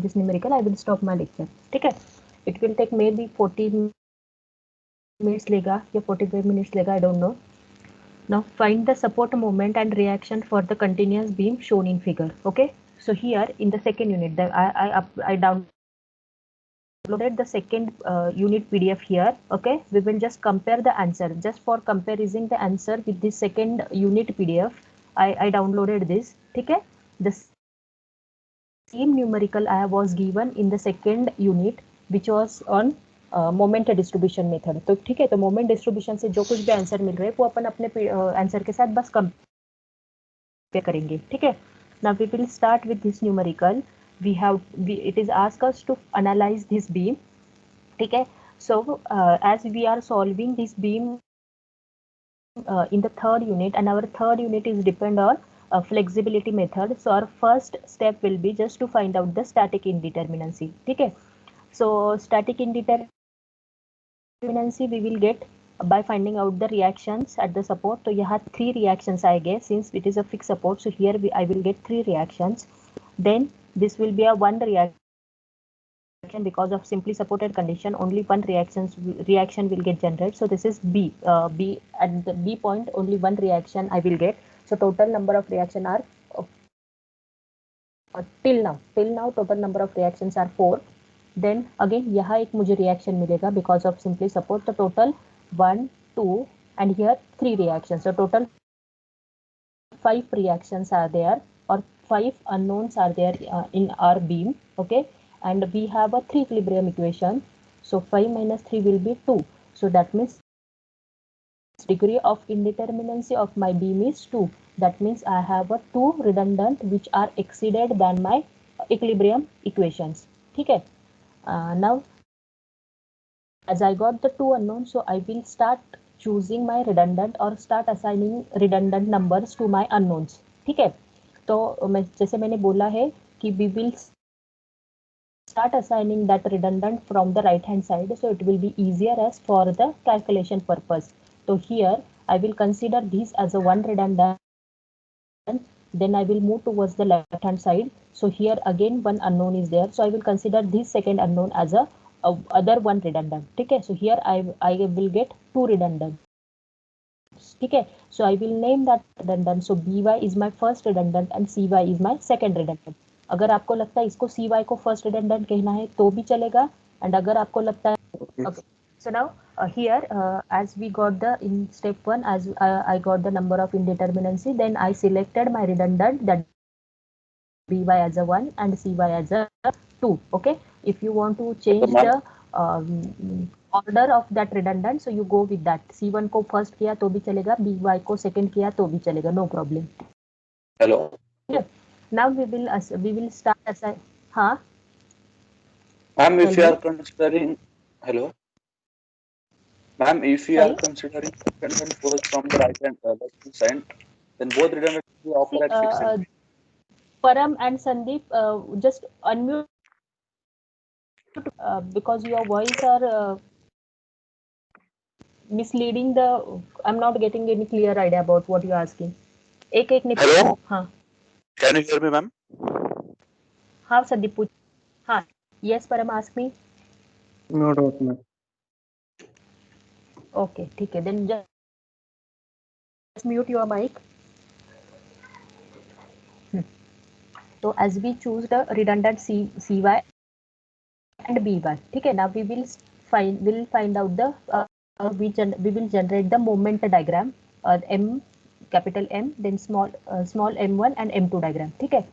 this numerical, I will stop my lecture. ठीक है, it will take maybe 40 minutes लेगा या 45 minutes लेगा, I don't know. Now find the support moment and reaction for the continuous beam shown in figure. Okay, so here in the second unit, I downloaded the second unit PDF here. Okay, we will just compare the answer. Just for comparison the answer with the second unit PDF, I downloaded this. ठीक है, the same numerical I was given in the second unit, which was on moment distribution method. तो ठीक है, तो moment distribution से जो कुछ भी आंसर मिल रहा है वो अपन अपने आंसर के साथ बस कंपेयर करेंगे. ठीक है, now we will start with this numerical. It is ask us to analyse this beam. ठीक है, so as we are solving this beam in the third unit, and our third unit is depend on flexibility method. So our first step will be just to find out the static indeterminacy. ठीक है, so static indeterminacy we will get by finding out the reactions at the support. तो यहाँ 3 reactions आएंगे since it is a fixed support. So here I will get 3 reactions. Then this will be a 1 reaction because of simply supported condition. Only 1 reaction will get generated. So this is B. B at the B point only 1 reaction I will get. So total number of reaction are till now total number of reactions are 4. Then again यहाँ एक मुझे reaction मिलेगा because of simply support. तो total 1, 2 and here 3 reactions. So total 5 reactions are there, or 5 unknowns are there in our beam. Okay, and we have a 3 equilibrium equation. So 5 minus 3 will be 2. So that means degree of indeterminacy of my beam is 2. That means I have a 2 redundant which are exceeded than my equilibrium equations. ठीक है, now as I got the 2 unknowns, so I will start choosing my redundant or start assigning redundant numbers to my unknowns. ठीक है, तो जैसे मैंने बोला है कि we will start assigning that redundant from the right hand side, so it will be easier as for the calculation purpose. So here I will consider this as a 1 redundant, then I will move towards the left hand side. So here again 1 unknown is there, so I will consider this second unknown as a other 1 redundant. ठीक है, so here I will get 2 redundant. ठीक है, so I will name that redundant. So by is my first redundant and cy is my second redundant. अगर आपको लगता है इसको cy को first redundant कहना है तो भी चलेगा, and अगर आपको लगता है okay. So now here as we got the in step 1, as I got the number of indeterminacy, then I selected my redundant, that by as a 1 and cy as a 2. Okay, if you want to change the order of that redundant, so you go with that. C1 को first किया तो भी चलेगा, by को second किया तो भी चलेगा, no problem. Hello. Yeah. Now we will start assign. हाँ. Ma'am, if you are considering, hello. Ma'am, if you are considering redundant force from the right hand left side, then both redundant will be operate at fixed. Param and Sandeep, just unmute because your voice are misleading the. I'm not getting any clear idea about what you are asking. एक Hello. हाँ. Can you hear me, ma'am? हाँ संदीप पूछ. हाँ. Yes, Param, ask me. No doubt, ma'am. Okay, ठीक है. Then just mute your mic. So as we choose the redundant cy and by, ठीक है. Now we will find out the we will generate the moment diagram, m capital M, then small m1 and m2 diagram. ठीक है.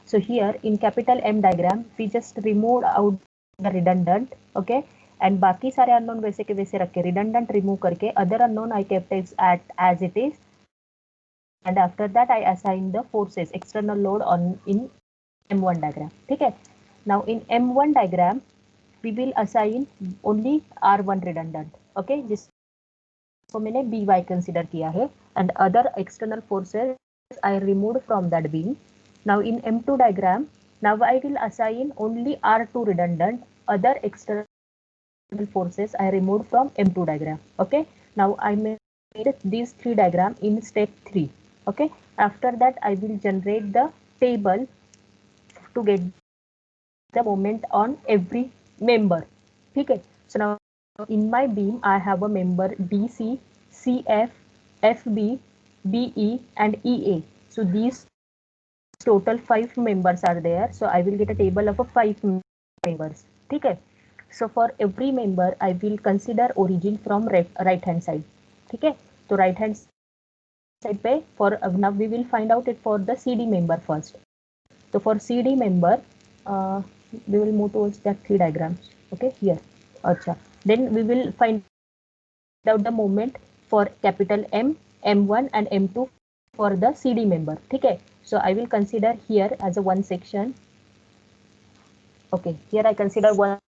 So here in capital M diagram we just remove out the redundant. Okay, and बाकी सारे unknown वैसे के वैसे रख के redundant remove करके other unknown I kept it as it is, and after that I assign the forces external load on in M1 diagram. ठीक है. Now in M1 diagram we will assign only R1 redundant. Okay, जिसको मैंने by consider किया है, and other external forces I removed from that beam. Now in M2 diagram, now I will assign only R2 redundant, other external forces I removed from M2 diagram. Okay, now I made these 3 diagram in step 3. Okay, after that I will generate the table to get the moment on every member. ठीक है. So now in my beam I have a member DC, CF, FB, BE and EA. So these total 5 members are there. So I will get a table of 5 members. ठीक है. So for every member I will consider origin from right hand side. ठीक है. तो right hand side पे for now we will find out it for the CD member first. So for CD member we will move towards that 3 diagrams. Okay, here. Acha. Then we will find out the moment for capital M, M1 and M2 for the CD member. Okay, so I will consider here as a one section. Okay, here I consider one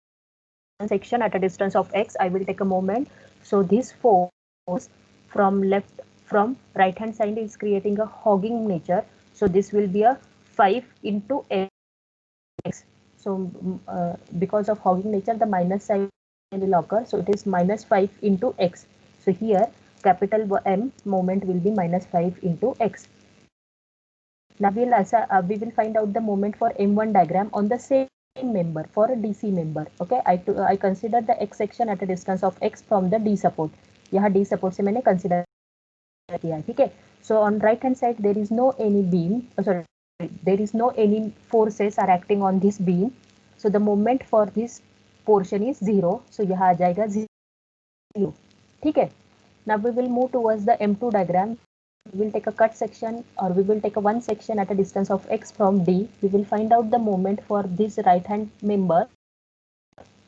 section at a distance of x. I will take a moment. So this force from right hand side is creating a hogging nature. So this will be a 5 into x. So because of hogging nature, the minus sign will occur. So it is minus 5 into x. So here capital M moment will be minus 5 into x. Now we will find out the moment for M1 diagram on the same member for a DC member. Okay, I consider the x section at a distance of x from the D support. यहाँ D support से मैंने consider किया. ठीक है. So on right hand side there is no any beam. There is no any forces are acting on this beam. So the moment for this portion is 0. So यहाँ आ जाएगा 0. ठीक है. Now we will move towards the M2 diagram. We will take a cut section or we will take a one section at a distance of x from D. We will find out the moment for this right hand member.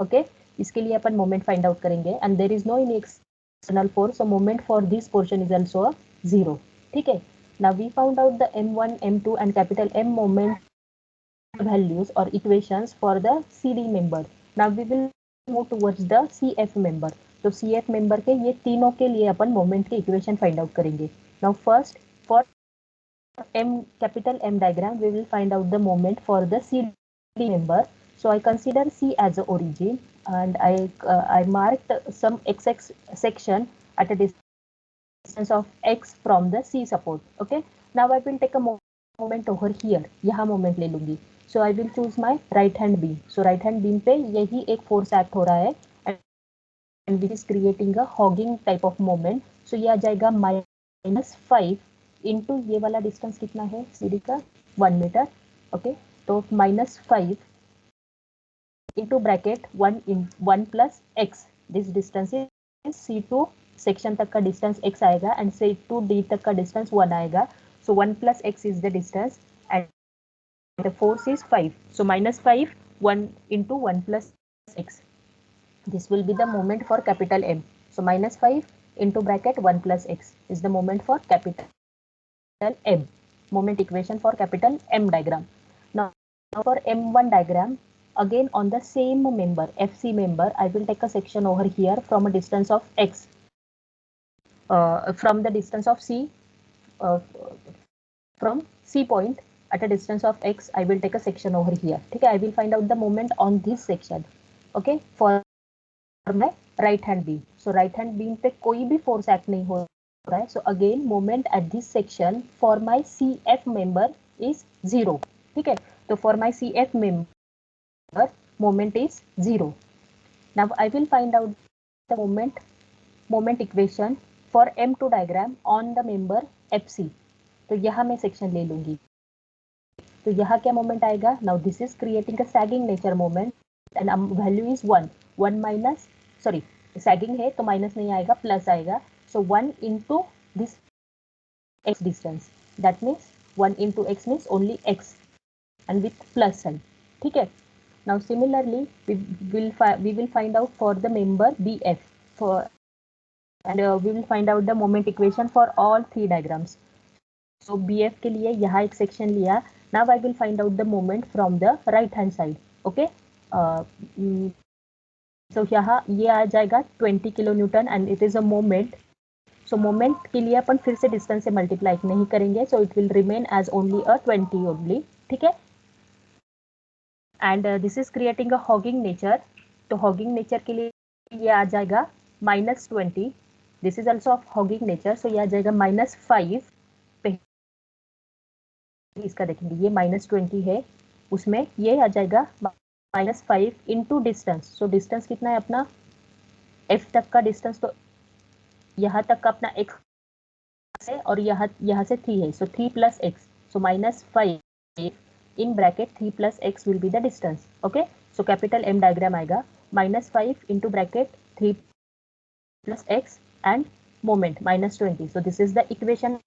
Okay, इसके लिए अपन moment find out करेंगे and there is no any external force. So moment for this portion is also a 0. ठीक है. Now we found out the M1, M2 and capital M moment values or equations for the CD member. Now we will move towards the CF member. तो CF member के ये तीनों के लिए अपन moment के equation find out करेंगे. Now first for M capital M diagram we will find out the moment for the CD member. So I consider C as a origin and I marked some XX section at a distance of x from the C support. Okay. Now I will take a moment over here. यहाँ moment ले लूँगी. So I will choose my right hand beam. So right hand beam पे यही एक force act हो रहा है and which is creating a hogging type of moment. So ये आ जाएगा -5 into ये वाला distance कितना है CD का 1 मीटर. ओके, तो -5 into bracket 1 plus x. This distance is C2 section तक का distance x आएगा and C2 D तक का distance 1 आएगा. So 1 plus x is the distance and the force is 5. So -5 1 into 1 plus x. This will be the moment for capital M. So -5 into bracket 1 plus x is the moment for capital M. Moment equation for capital M diagram. Now for M1 diagram, again on the same member, FC member, I will take a section over here from a distance of x. From the distance of C, from C point at a distance of x, I will take a section over here. Okay, I will find out the moment on this section. Okay, for my right hand beam. So right hand beam पे कोई भी force act नहीं हो रहा है. So again moment at this section for my CF member is 0. ठीक है. तो for my CF member moment is 0. Now I will find out the moment equation for M2 diagram on the member FC. तो यहाँ मैं section ले लूँगी. तो यहाँ क्या moment आएगा? Now this is creating a sagging nature moment and value is 1. 1 minus, sorry, sagging है तो minus नहीं आएगा, plus आएगा. So 1 into this x distance. That means 1 into x means only x and with plus sign. ठीक है. Now similarly we will find out for the member BF and we will find out the moment equation for all 3 diagrams. So BF के लिए यहाँ एक section लिया. Now I will find out the moment from the right hand side. Okay. So यहाँ ये आ जाएगा 20 kilonewton and it is a moment. So moment के लिए अपन फिर से distance से multiply नहीं करेंगे. So it will remain as only a 20 only. ठीक है. And this is creating a hogging nature. तो hogging nature के लिए ये आ जाएगा -20. This is also of hogging nature. So ये आ जाएगा -5. इसका देखेंगे ये -20 है, उसमें ये आ जाएगा -5 इंटू डिस्टेंस, सो डिस्टेंस कितना है अपना f तक का डिस्टेंस, तो यहाँ तक का अपना x है और यहाँ से 3 है, सो 3 + x, so -5 in bracket 3 + x will be the distance. Okay, so capital M diagram आएगा -5 into bracket 3 + x and moment -20. So this is the equation.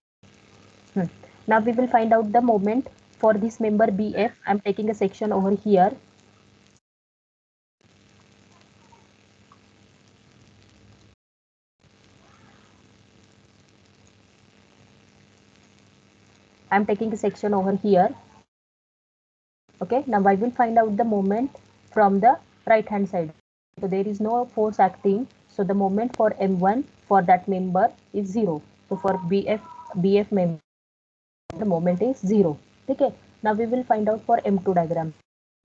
Now we will find out the moment for this member BF. I'm taking a section over here. I'm taking a section over here. Okay, now I will find out the moment from the right hand side. So there is no force acting. So the moment for M1 for that member is 0. So for BF member, the moment is 0. Okay, now we will find out for M2 diagram.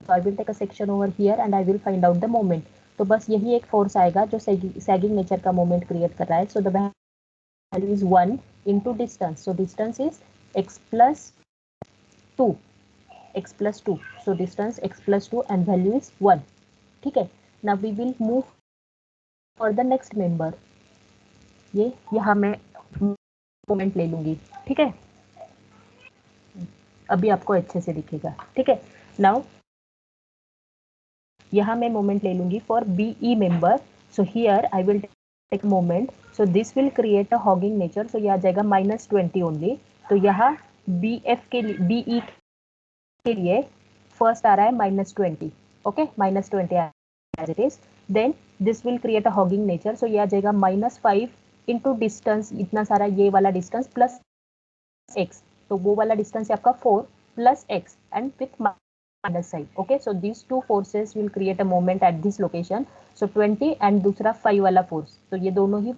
So I will take a section over here and I will find out the moment. तो बस यही एक force आएगा जो sagging nature का moment create कर रहा है. So the value is 1 into distance. So distance is x plus 2. x plus 2. So distance x plus 2 and value is 1. ठीक है. Now we will move for the next member. ये यहाँ मैं moment ले लूंगी. ठीक है, अभी आपको अच्छे से दिखेगा. ठीक है, नाउ यहाँ मैं मोमेंट ले लूंगी for BE member. So here I will take moment. So this will create a hogging nature. So ये आ जाएगा -20 ओनली. तो यहाँ BF के लिए BE के लिए फर्स्ट आ रहा है -20. Okay, -20 as it is. Then this will create a hogging nature. So ये आ जाएगा -5 इंटू डिस्टेंस, इतना सारा ये वाला डिस्टेंस प्लस x. तो वो वाला डिस्टेंस है आपका 4 + x and with minus sign. Okay, so these two forces will create a moment at this location. So 20 and दूसरा 5 वाला force. तो ये दोनों ही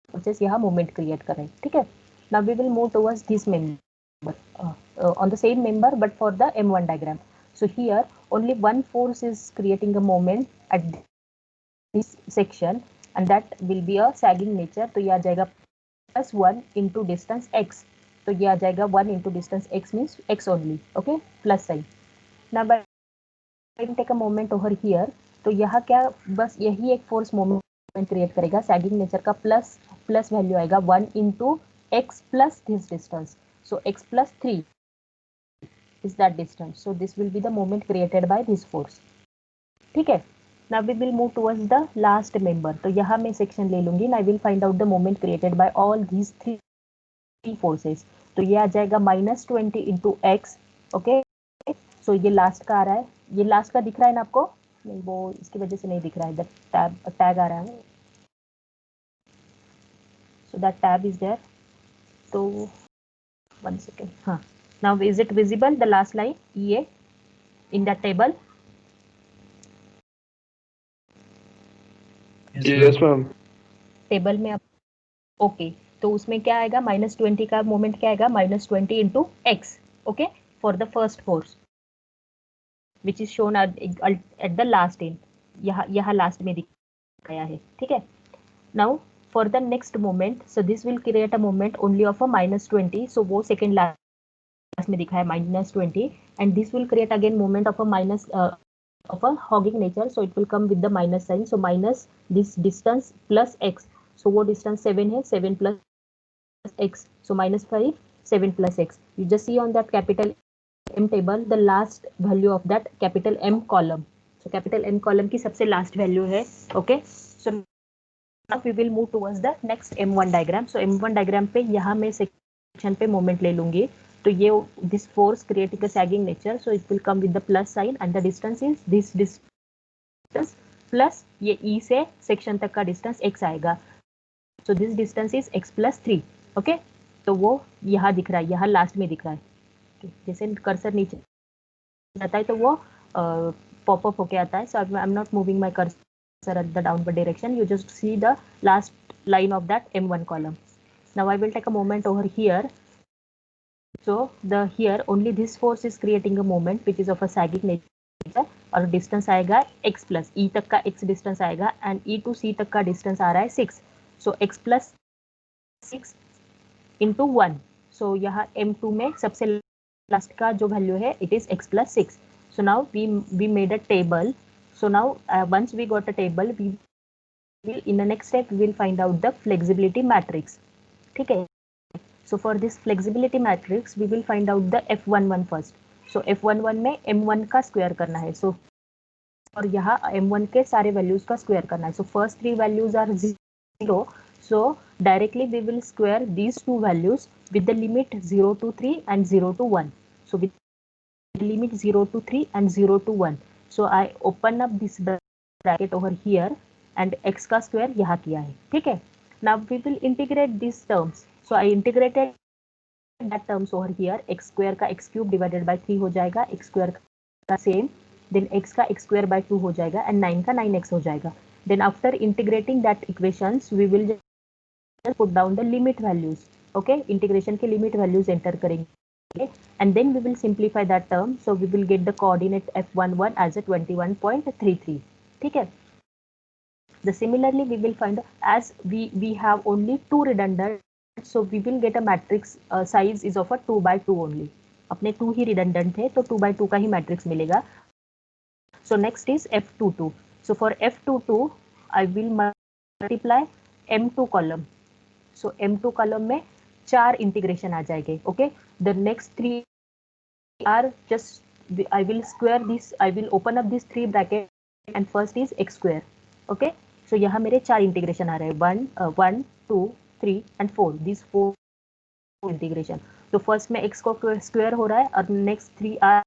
forces यहाँ moment create कर रहे हैं. ठीक है, now we will move towards this member on the same member but for the M1 diagram. So here only one force is creating a moment at this section and that will be a sagging nature. तो ये आ जाएगा +1 into distance x. तो ये आ जाएगा 1 into distance x means x only. Okay, plus sign. Now I will take a moment over here. तो यहाँ क्या बस यही एक फोर्स मोमेंट क्रिएट करेगा. सैगिंग नेचर का प्लस वैल्यू आएगा 1 into x plus this distance. So x plus 3 is that distance. So this will be the moment created by this force. ठीक है, now we will move towards the last member. तो यहाँ मैं section ले लूंगी and I will find out the moment created by all these three forces. तो ये आ जाएगा -20 into x. ओके, सो ये लास्ट का आ रहा है. ये लास्ट का दिख रहा है ना आपको? नहीं, वो इसकी वजह से नहीं दिख रहा है. टैग आ रहा है. So that tab is there. तो 1 सेकेंड. हाँ, now is it visible the last line EA in the table? Yes, ma'am. Table में आप ओके, तो उसमें क्या आएगा? -20 का मोमेंट क्या आएगा? -20 into x. Okay, for the first force which is shown at the last and. यहाँ लास्ट में दिखाया है. ठीक है, now for the next moment, so this will create a moment only of a -20. सो वो सेकेंड लास्ट में दिखा है -20 and this will create again moment of a of a hogging nature. So it will come with the minus sign. So minus this distance plus x. So वो distance 7 है, 7 plus x. So -5, 7 plus x. You just see on that capital M table the last value of that capital M column. So capital M column की सबसे last value है. Okay. So now we will move towards the next M1 diagram. So M1 diagram पे यहाँ मैं section पे moment ले लूंगी. तो ये this force creating a sagging nature. So it will come with the plus sign and the distance is this distance plus ये E से section तक का distance x आएगा. So this distance is x plus 3. Okay, तो वो यहाँ दिख रहा है, यहाँ लास्ट में दिख रहा है. जैसे कर्सर नीचे जाता है तो वो पॉपअप होके आता है. So I'm not moving my cursor at the downward direction. You just see the last line of that M1 column. Now I will take a moment over here. So here only this force is creating a moment which is of a sagging nature और distance आएगा x plus E तक का x distance आएगा and E to C तक का distance आ रहा है 6. सो x plus 6 into 1. सो यहाँ M2 में सबसे लास्ट का जो वैल्यू है it is x plus 6. So now we made a table. So now once we got a table, we will in the next step we will find out the flexibility matrix. ठीक है. So for this flexibility matrix, we will find out the F11 first. So F11 में M1 का square करना है. So और यहाँ M1 के सारे वैल्यूज का स्क्वायर करना है. So first three values are 0. So directly we will square these two values with the limit 0 to 3 and 0 to 1. So with the limit 0 to 3 and 0 to 1. So I open up this bracket over here and x का square यहाँ किया है. ठीक है. Now we will integrate these terms. So I integrated that terms over here. X square का x cube divided by 3 हो जाएगा. X square का same. Then x का x square by 2 हो जाएगा and 9 का 9x हो जाएगा. Then after integrating that equations, we will just put down the limit values. Okay, integration के limit values enter करेंगे and then we will simplify that term. So we will get the coordinate f11 as a 21.33. ठीक है. The similarly we will find as we have only two redundant, so we will get a matrix size is of a 2 by 2 only. अपने 2 ही redundant थे तो 2 by 2 का ही matrix मिलेगा. So next is F22. So for F22 I will multiply M2 column. So M2 column में 4 integration आ जाएंगे. Okay. The next 3 are just I will square this. I will open up these 3 brackets and first is x square. Okay. So यहाँ मेरे 4 integration आ रहे हैं. 1, 2, 3 and 4. These 4 integration. तो first में x को square हो रहा है और next 3 are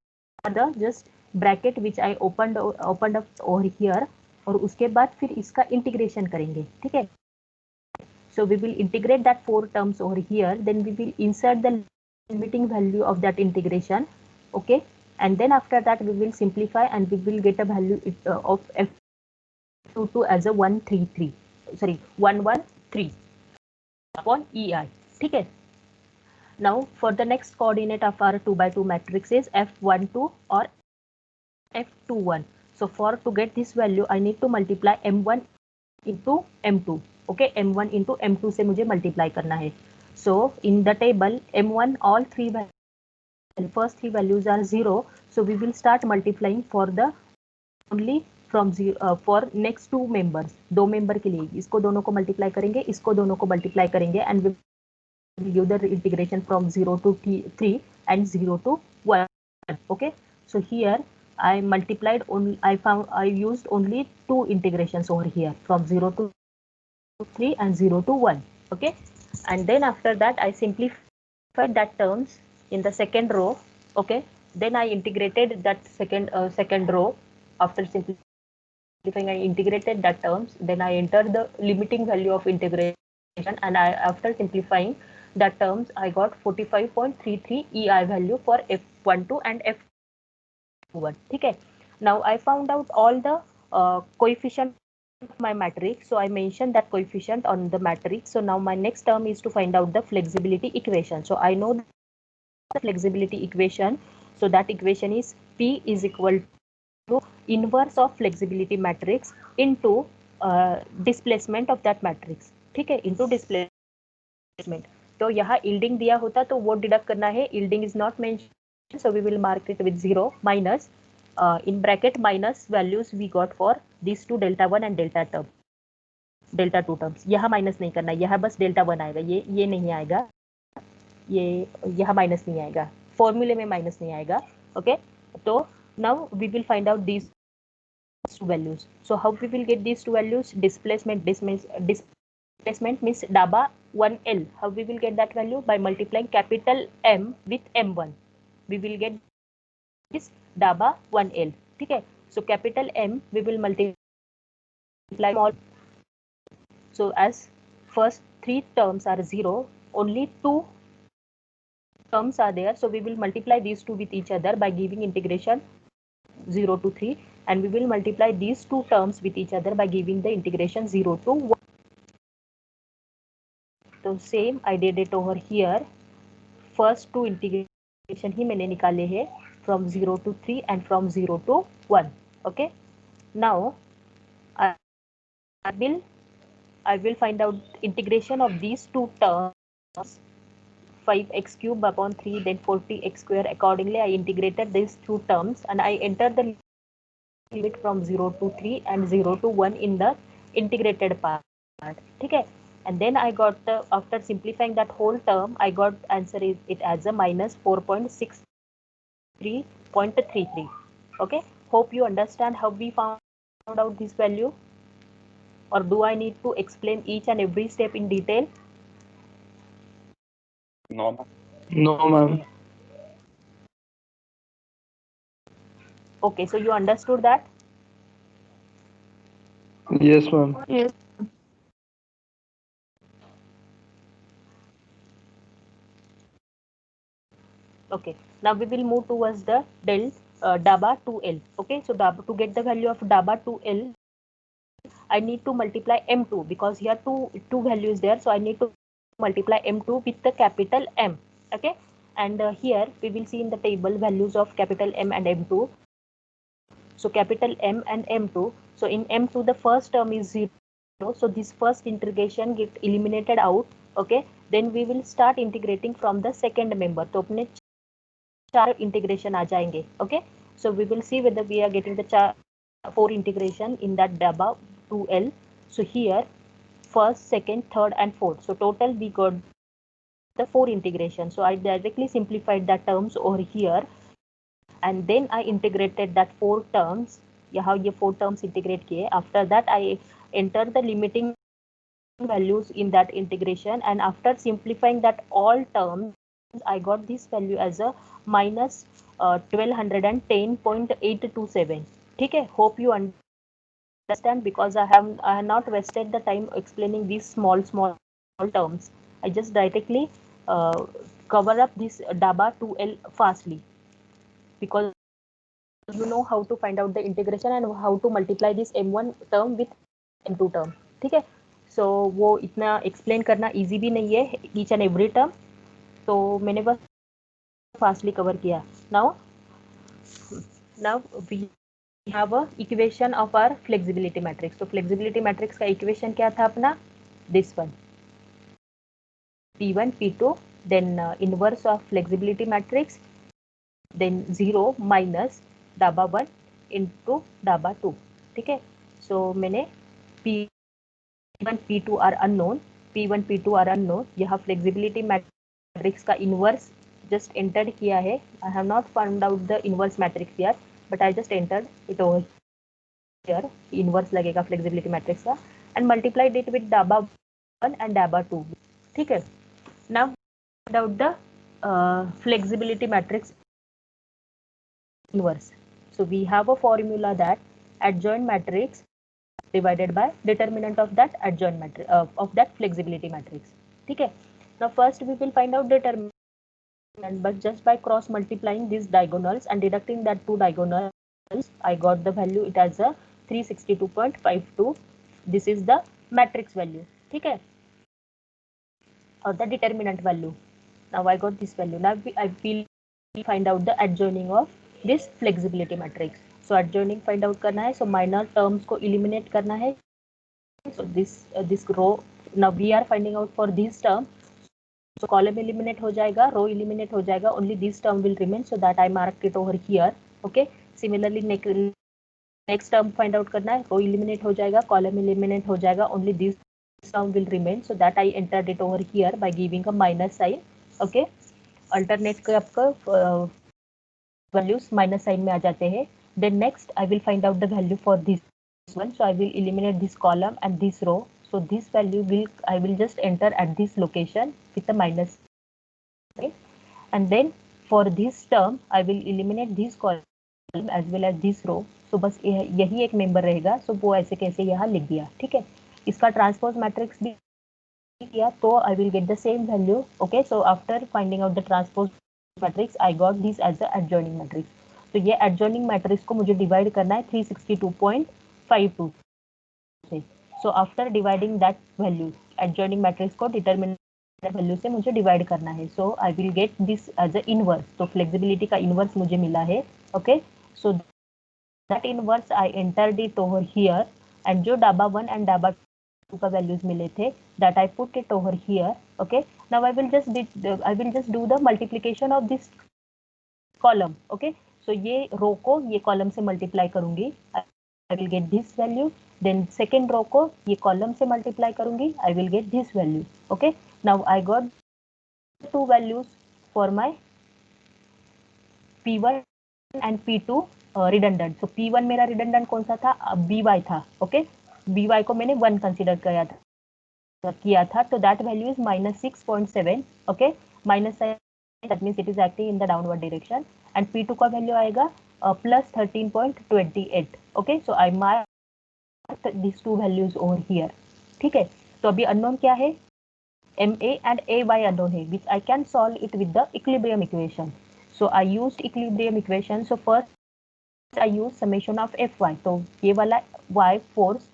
the just bracket which I opened up over here और उसके बाद फिर इसका integration करेंगे. ठीक है. So we will integrate that 4 terms over here. Then we will insert the limiting value of that integration. Okay. And then after that we will simplify and we will get a value of F22 as a 133. Sorry, 113 upon EI. ठीक है. Now for the next coordinate of our 2 by 2 matrix is F12 or F21. So for to get this value I need to multiply M1 into M2. Okay, M1 into M2 से मुझे multiply करना है. So in the table M1 all three first three values are 0. So we will start multiplying for the only from 0 for next two members. दो member के लिए इसको दोनों को multiply करेंगे, इसको दोनों को multiply करेंगे and we will give the integration from 0 to 3 and 0 to 1. Okay. So here I multiplied only I used only two integrations over here from 0 to 3 and 0 to 1. Okay. And then after that I simplified that terms in the second row. Okay. Then I integrated that second row. After simplifying I integrated that terms. Then I entered the limiting value of integration and after simplifying that terms I got 45.33 EI value for F12 and F21. ठीक है. Now I found out all the coefficient of my matrix. So I mentioned that coefficient on the matrix. So now my next term is to find out the flexibility equation. So I know the flexibility equation. So that equation is P is equal to inverse of flexibility matrix into displacement of that matrix. ठीक है. Into displacement. तो यहाँ yielding दिया होता तो वो deduct करना है. Yielding is not mentioned. So we will mark it with 0 minus in bracket minus values we got for these two delta 1 and delta 2 terms. यहाँ माइनस नहीं करना, यहाँ बस delta 1 आएगा. ये नहीं आएगा, ये यहाँ माइनस नहीं आएगा, फॉर्मूले में माइनस नहीं आएगा. ओके. तो now we will find out these two values. So how we will get these two values? Displacement means DABA 1L. How we will get that value? By multiplying capital M with M1. We will get this DABA 1L. ठीक है. So capital M we will multiply small. So as first three terms are 0, only two terms are there. So we will multiply these two with each other by giving integration 0 to 3 and we will multiply these two terms with each other by giving the integration 0 to 1. So same I did it over here. First two integration ही मैंने निकाले हैं from 0 to 3 and from 0 to 1. Okay. Now I will find out integration of these two terms 5x cube upon 3, then 40x square. Accordingly, I integrated these two terms and I entered the limit from 0 to 3 and 0 to 1 in the integrated part. Okay, and then I got the, after simplifying that whole term, I got answer is it as a minus 4.63.33. Okay, hope you understand how we found out this value, or do I need to explain each and every step in detail? No, ma'am. No, ma'am. Okay, so you understood that? Yes, ma'am. Yes. Okay, now we will move towards the del DABA 2L. Okay, so DABA, to get the value of DABA 2L, I need to multiply M2 because here two values there, so I need to multiply M2 with the capital M. Okay, and here we will see in the table values of capital M and M2. So capital M and M2. So in M2 the first term is 0. So this first integration get eliminated out. Okay, then we will start integrating from the second member. तो अपने चार integration आ जाएंगे. Okay, so we will see whether we are getting the 4 integration in that DABA 2L. So here first, second, third and fourth. So total we got the 4 integration. So I directly simplified the terms over here and then I integrated that 4 terms. यहाँ ये 4 terms integrate किए. After that I enter the limiting values in that integration, and after simplifying that all terms I got this value as a minus 1210.827. ठीक है, hope you understand because I have not wasted the time explaining these small terms. I just directly cover up this DABA 2L fastly because you know how to find out the integration and how to multiply this M1 term with M2 term. ठीक है, so वो इतना explain करना easy भी नहीं है each and every term, तो मैंने बस fastly cover किया. Now we have a equation of our flexibility matrix. तो flexibility matrix का equation क्या था अपना? This one, P1 P2, then inverse of flexibility matrix, then 0 minus DABA 1 into DABA 2. ठीक है, so मैंने P1 P2 are unknown, P1 P2 are unknown. यहाँ flexibility matrix का inverse just entered किया है. I have not found out the inverse matrix here, but I just entered it over here. Inverse लगेगा flexibility matrix का and multiplied it with DABA 1 and DABA 2. ठीक है, now find out the flexibility matrix inverse. So we have a formula that adjoint matrix divided by determinant of that adjoint matrix of that flexibility matrix. ठीक है, now first we will find out determinant, but just by cross multiplying these diagonals and deducting that two diagonals, I got the value it as a 362.52. This is the matrix value. ठीक है, or the determinant value. Now I got this value. Now I will find out the adjoining of this flexibility matrix. So adjoining find out करना है, so minor terms को eliminate करना है. So this row, now we are finding out for this term. So column eliminate हो जाएगा, row eliminate हो जाएगा, only this term will remain, so that I marked it over here. Okay, similarly next term find out करना है, row eliminate हो जाएगा, column eliminate हो जाएगा, only this term will remain, so that I entered it over here by giving a minus sign. Okay, alternate के आपका values minus sign में आ जाते हैं. Then next I will find out the value for this one, so I will eliminate this column and this row. So this value I will just enter at this location with the minus, right? And then for this term I will eliminate this column as well as this row. So बस यही एक member रहेगा, so वो ऐसे कैसे यहाँ लिख दिया. ठीक है, इसका transpose matrix भी किया तो I will get the same value. Okay, so after finding out the transpose matrix I got this as the adjoining matrix. तो ये adjoining matrix को मुझे divide करना है 362.52 से. So after dividing that value, adjoining matrix को determinant value से मुझे divide करना है. So I will get this as a inverse. तो flexibility का inverse मुझे मिला है. Okay, so that inverse I entered it over here, and जो DABA 1 and DABA 2 का values मिले थे, that I put it over here. Okay, Now I will just do the multiplication of this column. Okay, so ये रो को ये column से multiply करूंगी, I will get this value. Then second रो को ये कॉलम से मल्टीप्लाई करूंगी, I will get this value. Okay, now I got two values for my P1 and P2 redundant. So P1 मेरा redundant कौन सा था? BY था. Okay, BY को मैंने 1 कंसिडर किया था, तो that value is -6.7. Okay, minus that means it is acting in the downward direction. And P2 का वैल्यू आएगा plus 13.28. Okay, so I mark these two values over here. ठीक है, तो अभी अननोन क्या है? MA and AY unknown है, which I can solve it with the equilibrium equation. So I used equilibrium equation. So first I use summation of Fy. तो ये वाला y force,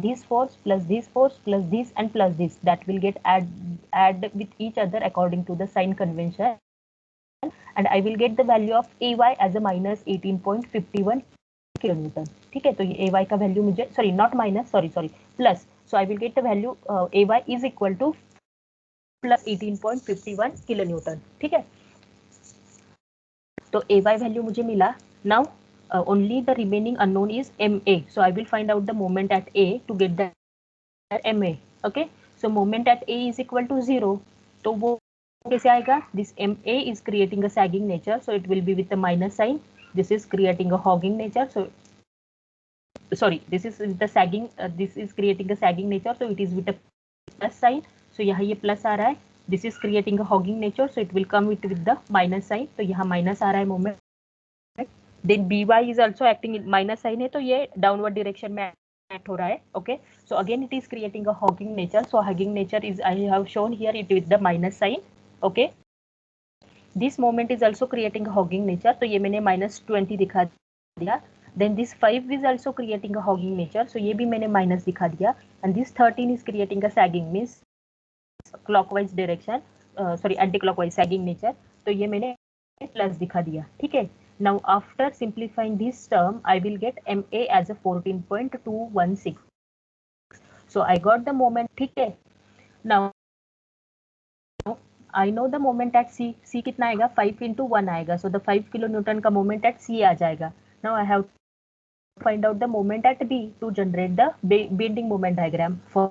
this force plus this force plus this and plus this, that will get add with each other according to the sign convention, and I will get the value of AY as a minus 18.51 kilonewton. ठीक है, तो ये AY का value मुझे not minus, plus. So I will get the value AY is equal to plus 18.51 kilonewton. ठीक है, तो AY value मुझे मिला. Now only the remaining unknown is MA. So I will find out the moment at A to get that MA. Okay, so moment at A is equal to 0. तो वो कैसे आएगा? This MA is creating a sagging nature, so it will be with a minus sign. This is creating a hogging nature, so this is with the sagging. This is creating a sagging nature, so it is with a plus sign. So यहाँ ये plus आ रहा है. This is creating a hogging nature, so it will come with the minus sign. तो यहाँ minus आ रहा है moment. Then BY is also acting in minus sign है, तो ये downward direction में act हो रहा है. Okay, so again it is creating a hogging nature. So hogging nature is, I have shown here it with the minus sign. Okay, this moment is also creating a hogging nature, तो ये मैंने -20 दिखा दिया. Then this 5 is also creating a hogging nature, so ये भी मैंने minus दिखा दिया. And this 13 is creating a sagging, means clockwise direction, anti clockwise sagging nature, तो ये मैंने प्लस दिखा दिया. ठीक है, now after simplifying this term I will get MA as a 14.216. so I got the moment. ठीक है, now I know the moment at C. C कितना आएगा? 5 into 1 आएगा, so the 5 kilonewton का moment at C आ जाएगा. Now I have to find out the moment at B to generate the bending moment diagram for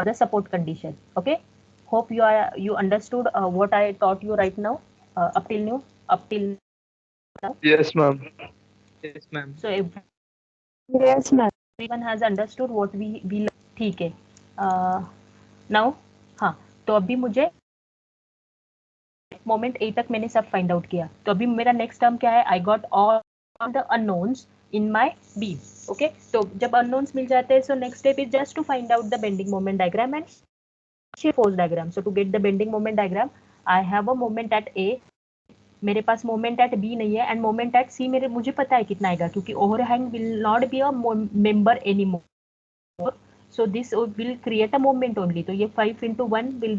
the support condition. Okay, hope you understood what I taught you right now, up till now. Yes, ma'am. Yes, ma'am. So Yes, ma'am. everyone has understood what we learned. ठीक है, now हाँ, तो अभी मुझे moment ए तक मैंने सब find out किया, तो अभी मेरा नेक्स्ट टर्म क्या है? I got all the unknowns in my B. Okay, तो जब अननोन्स मिल जाते हैं, so next step is just to find out the bending moment diagram and shear force diagram. So to get the bending moment diagram, I have a moment at A. मेरे पास moment at B नहीं है, end moment at सी मुझे पता है कितना आएगा, क्योंकि overhang will not be a member any more, so this will create a moment only. तो ये 5 into 1 will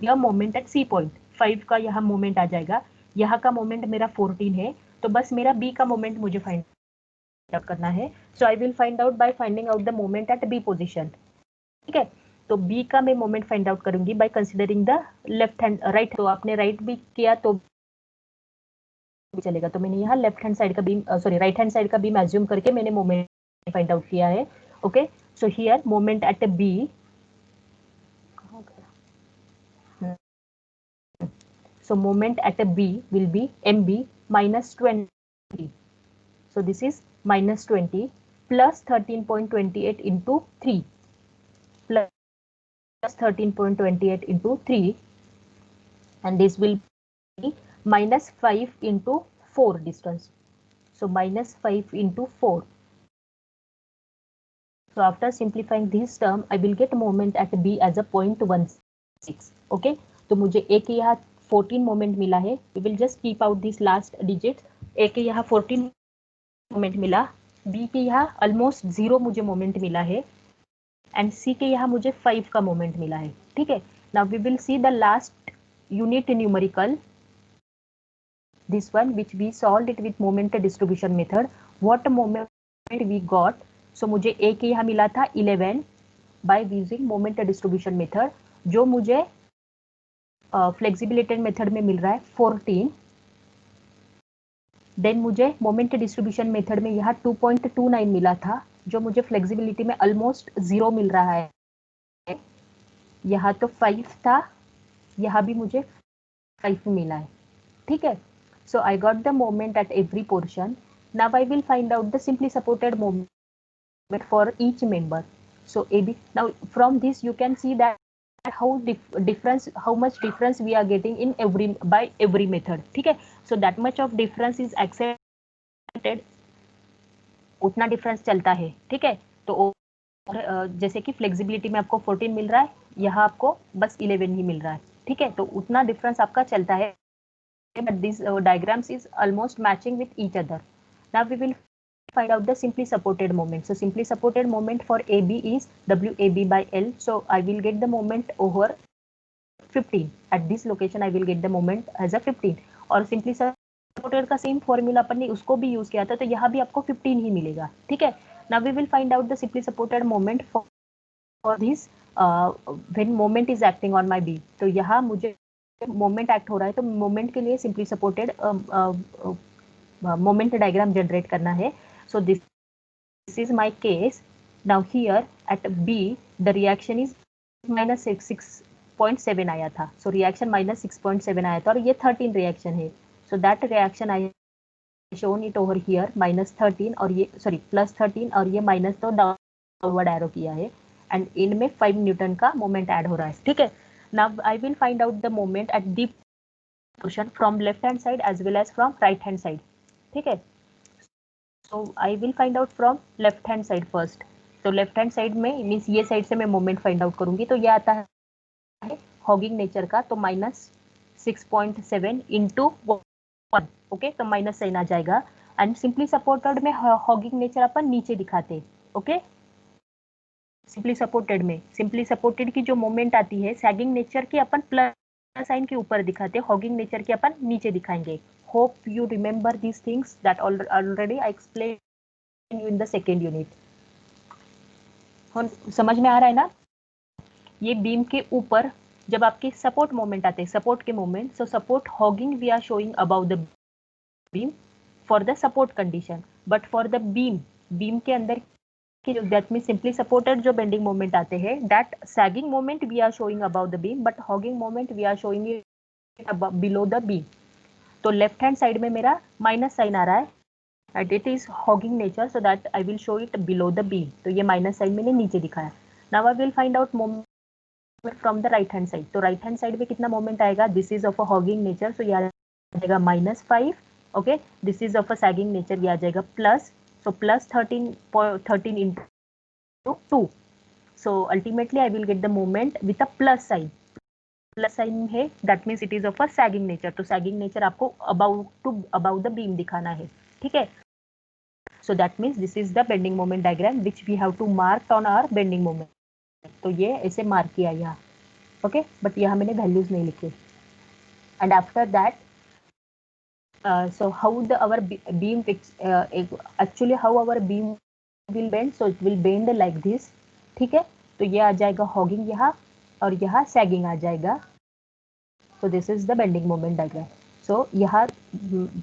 be a moment at C point. 5 का यहाँ मोमेंट आ जाएगा, यहाँ का मोमेंट मेरा 14 है, तो बस मेरा बी का मोमेंट मुझे फाइंड आउट करना है. So I will find out by finding out the moment at B position. ठीक है, तो बी का मैं मोमेंट फाइंड आउट करूंगी by considering the left hand right. तो आपने राइट भी किया तो भी चलेगा, तो मैंने यहाँ लेफ्ट हैंड साइड का बीम राइट हैंड साइड का बीम एज्यूम करके मैंने मोमेंट फाइंड आउट किया है. Okay, so here moment at B, so moment at a B will be MB minus 20. So this is minus 20 plus 13.28 into 3 plus 13.28 into 3, and this will be minus 5 into 4 distance. So minus 5 into 4. So after simplifying this term, I will get moment at B as a 0.16. Okay, तो मुझे A के यहाँ 14 moment मिला है. We will just keep out this last digit. A के यहाँ 14 moment मिला, B के यहाँ ऑलमोस्ट 0 मुझे मोमेंट मिला है, एंड C के यहाँ मुझे 5 का मोमेंट मिला है. ठीक है, now we will see the last unit numerical, this one which we solved it with moment distribution method. What moment we got? So मुझे A के यहाँ मिला था 11 by using moment distribution method, जो मुझे फ्लेक्सिबिलिटी मेथड में मिल रहा है 14. देन मुझे मोमेंट डिस्ट्रीब्यूशन मेथड में यहाँ 2.29 मिला था, जो मुझे फ्लेक्सिबिलिटी में ऑलमोस्ट 0 मिल रहा है. यहाँ तो 5 था, यहाँ भी मुझे 5 मिला है. ठीक है. So I got the moment at every portion. Now I will find out the simply supported moment for each member. So AB. Now from this you can see that how much difference we are getting in by every method. ठीक है. So that much of difference is accepted. उतना difference चलता है. ठीक है. तो जैसे कि फ्लेक्सिबिलिटी में आपको 14 मिल रहा है, यहाँ आपको बस 11 ही मिल रहा है. ठीक है. तो उतना डिफरेंस आपका चलता है. But these diagrams is almost matching with each other. Now we will find out the simply supported moment. So simply supported moment for AB is WAB by L. So I will get the moment over 15. At this location I will get the moment as a 15. और simply supported का same formula अपन ने उसको भी use किया था, तो यहाँ भी आपको 15 ही मिलेगा. ठीक है. Now we will find out the simply supported moment for this when moment is acting on my beam. तो यहाँ मुझे मोमेंट एक्ट हो रहा है, तो मोमेंट के लिए simply supported moment diagram generate करना है. So this is my case. Now here eight B the reaction is -6.7 आया था. सो रिएक्शन -6.7 आया था और ये 13 रिएक्शन है. So that reaction I shown it over here -13 और ये +13 और ये माइनस तो डाउनवर्ड एरो किया है, एंड इनमें 5 न्यूटन का मोमेंट ऐड हो रहा है. ठीक है. Now I will find out the moment at the portion from left hand side as well as from right hand side. ठीक है. So I will find out from left hand side first. तो left hand side में means ये side से मैं moment find out करूंगी. तो ये आता है हॉगिंग नेचर का, तो -6.7 इंटू 1. ओके. तो माइनस साइन आ जाएगा. एंड सिंपली सपोर्टेड में हॉगिंग नेचर अपन नीचे दिखाते. ओके. सिंपली सपोर्टेड की जो मोमेंट आती है सैगिंग नेचर की अपन प्लस साइन के ऊपर दिखाते, हॉगिंग नेचर की अपन नीचे दिखाएंगे. Hope you remember these things that already I explain you in the second unit. समझ में आ रहा है ना? ये बीम के ऊपर जब आपके सपोर्ट मोमेंट आते हैं, सपोर्ट के moment, so support hogging we are showing about the beam for the support condition. But for the beam के अंदर that means simply supported जो bending moment आते हैं, that sagging moment we are showing above the beam, but hogging moment we are showing it above below the beam. तो left hand side में मेरा minus sign आ रहा है and it is hogging nature, so that I will show it below the beam. तो ये minus sign मैंने नीचे दिखाया. Now I will find out moment from the right hand side. तो राइट हैंड साइड में कितना मोमेंट आएगा? This is of a hogging nature, so ये आ जाएगा -5. Okay. This is of a sagging nature, ये आ जाएगा plus. So plus 13 into 2. So ultimately I will get the moment with a plus sign. Plus sign है, that means it is of a sagging nature. तो sagging nature आपको above the beam दिखाना है. ठीक है. So that means this is the bending moment diagram which we have to mark on our bending moment. तो ये ऐसे mark किया यहाँ. ओके. बट यहाँ मैंने वैल्यूज नहीं लिखे. And after that so how our beam actually how our beam will bend, so it will bend like this. ठीक है. तो ये आ जाएगा हॉगिंग यहाँ और यहाँ सैगिंग आ जाएगा. so this is the bending moment diagram. so यहाँ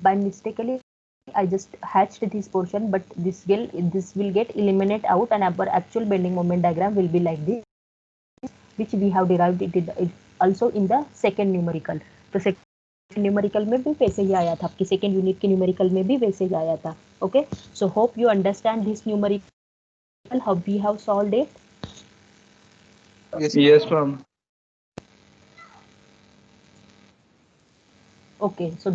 by mistakenly I just hatched this portion, but this will get eliminate out, and our actual bending moment diagram will be like this, which we have derived it also in the second numerical. तो numerical में भी वैसे ही आया था, आपकी second unit के numerical में भी वैसे ही आया था. Okay. So hope you understand this numerical, how we have solved it. Yes, ma'am. Okay. So